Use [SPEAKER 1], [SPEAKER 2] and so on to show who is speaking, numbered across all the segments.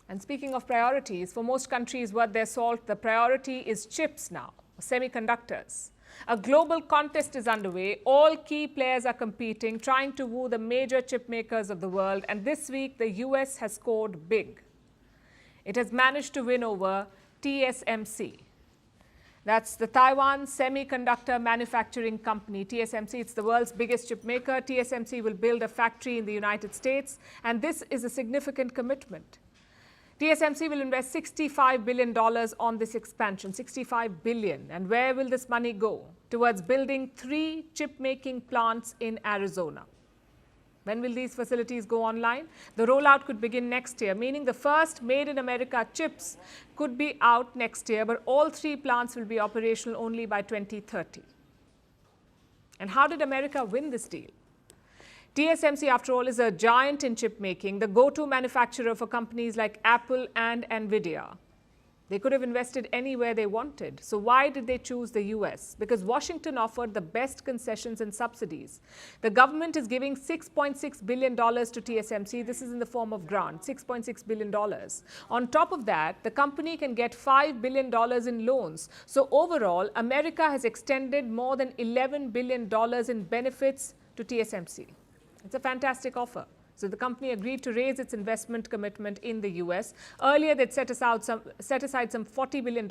[SPEAKER 1] And speaking of priorities, for most countries worth their salt, the priority is chips now, semiconductors. A global contest is underway. All key players are competing, trying to woo the major chip makers of the world. And this week, the US has scored big. It has managed to win over TSMC. That's the Taiwan Semiconductor Manufacturing Company, TSMC. It's the world's biggest chip maker. TSMC will build a factory in the United States, and this is a significant commitment. TSMC will invest $65 billion on this expansion, $65 billion. And where will this money go? Towards building 3 chip-making plants in Arizona. When will these facilities go online? The rollout could begin next year, meaning the first made-in-America chips could be out next year, but all 3 plants will be operational only by 2030. And how did America win this deal? TSMC, after all, is a giant in chip making, the go-to manufacturer for companies like Apple and Nvidia. They could have invested anywhere they wanted. So why did they choose the US? Because Washington offered the best concessions and subsidies. The government is giving $6.6 billion to TSMC. This is in the form of grant, $6.6 billion. On top of that, the company can get $5 billion in loans. So overall, America has extended more than $11 billion in benefits to TSMC. It's a fantastic offer. So the company agreed to raise its investment commitment in the US. Earlier, they'd set aside some $40 billion.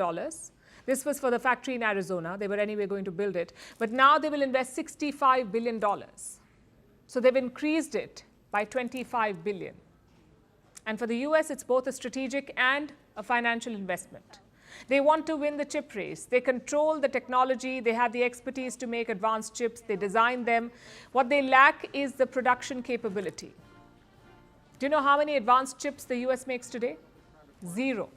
[SPEAKER 1] This was for the factory in Arizona. They were anyway going to build it. But now they will invest $65 billion. So they've increased it by $25 billion. And for the US, it's both a strategic and a financial investment. They want to win the chip race. They control the technology. They have the expertise to make advanced chips. They design them. What they lack is the production capability. Do you know how many advanced chips the US makes today? 0.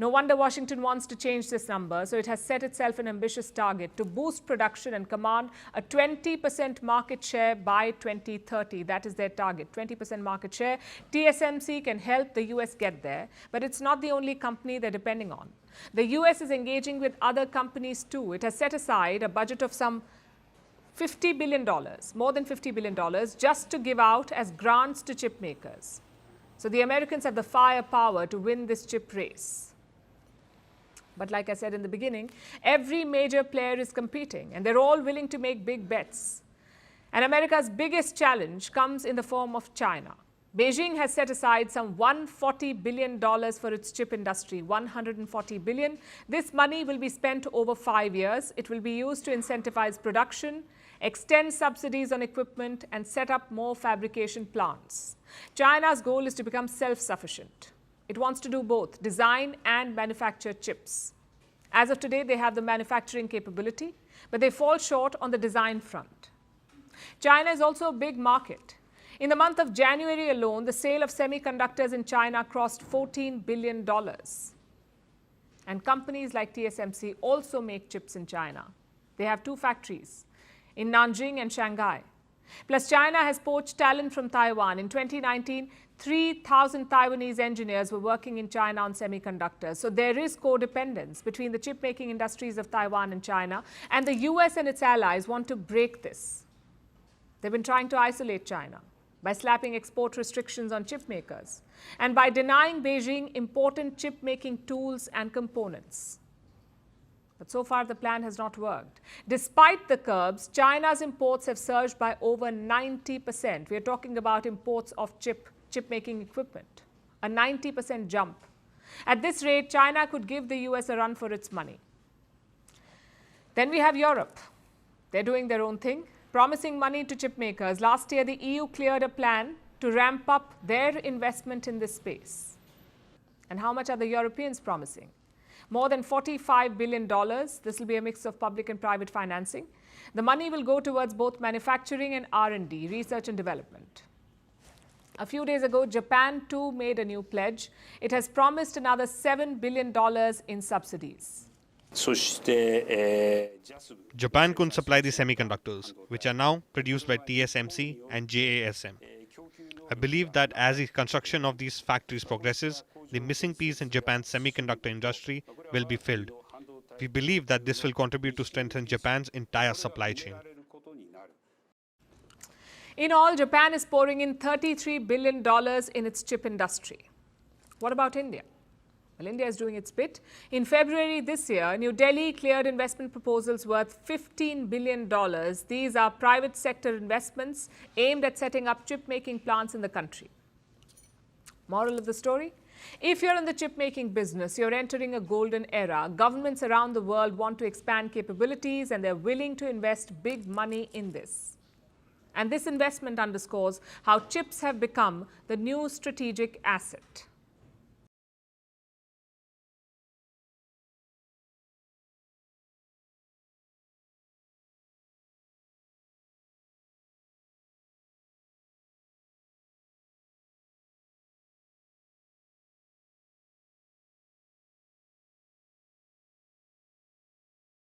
[SPEAKER 1] No wonder Washington wants to change this number. So it has set itself an ambitious target to boost production and command a 20% market share by 2030. That is their target, 20% market share. TSMC can help the US get there, but it's not the only company they're depending on. The US is engaging with other companies too. It has set aside a budget of some $50 billion, more than $50 billion, just to give out as grants to chip makers. So the Americans have the firepower to win this chip race. But like I said in the beginning, every major player is competing, and they're all willing to make big bets. And America's biggest challenge comes in the form of China. Beijing has set aside some $140 billion for its chip industry, $140 billion. This money will be spent over 5 years. It will be used to incentivize production, extend subsidies on equipment, and set up more fabrication plants. China's goal is to become self-sufficient. It wants to do both, design and manufacture chips. As of today, they have the manufacturing capability, but they fall short on the design front. China is also a big market. In the month of January alone, the sale of semiconductors in China crossed $14 billion. And companies like TSMC also make chips in China. They have 2 factories, in Nanjing and Shanghai. Plus, China has poached talent from Taiwan. In 2019, 3,000 Taiwanese engineers were working in China on semiconductors. So there is codependence between the chip-making industries of Taiwan and China. And the US and its allies want to break this. They've been trying to isolate China by slapping export restrictions on chip makers and by denying Beijing important chip-making tools and components. But so far, the plan has not worked. Despite the curbs, China's imports have surged by over 90%. We are talking about imports of chip-making equipment, a 90% jump. At this rate, China could give the US a run for its money. Then we have Europe. They're doing their own thing, promising money to chip makers. Last year, the EU cleared a plan to ramp up their investment in this space. And how much are the Europeans promising? More than $45 billion. This will be a mix of public and private financing. The money will go towards both manufacturing and R&D, research and development. A few days ago, Japan too made a new pledge. It has promised another $7 billion in subsidies.
[SPEAKER 2] Japan couldn't supply the semiconductors, which are now produced by TSMC and JASM. I believe that as the construction of these factories progresses, the missing piece in Japan's semiconductor industry will be filled. We believe that this will contribute to strengthen Japan's entire supply chain.
[SPEAKER 1] In all, Japan is pouring in $33 billion in its chip industry. What about India? Well, India is doing its bit. In February this year, New Delhi cleared investment proposals worth $15 billion. These are private sector investments aimed at setting up chip-making plants in the country. Moral of the story? If you're in the chip-making business, you're entering a golden era. Governments around the world want to expand capabilities and they're willing to invest big money in this. And this investment underscores how chips have become the new strategic asset.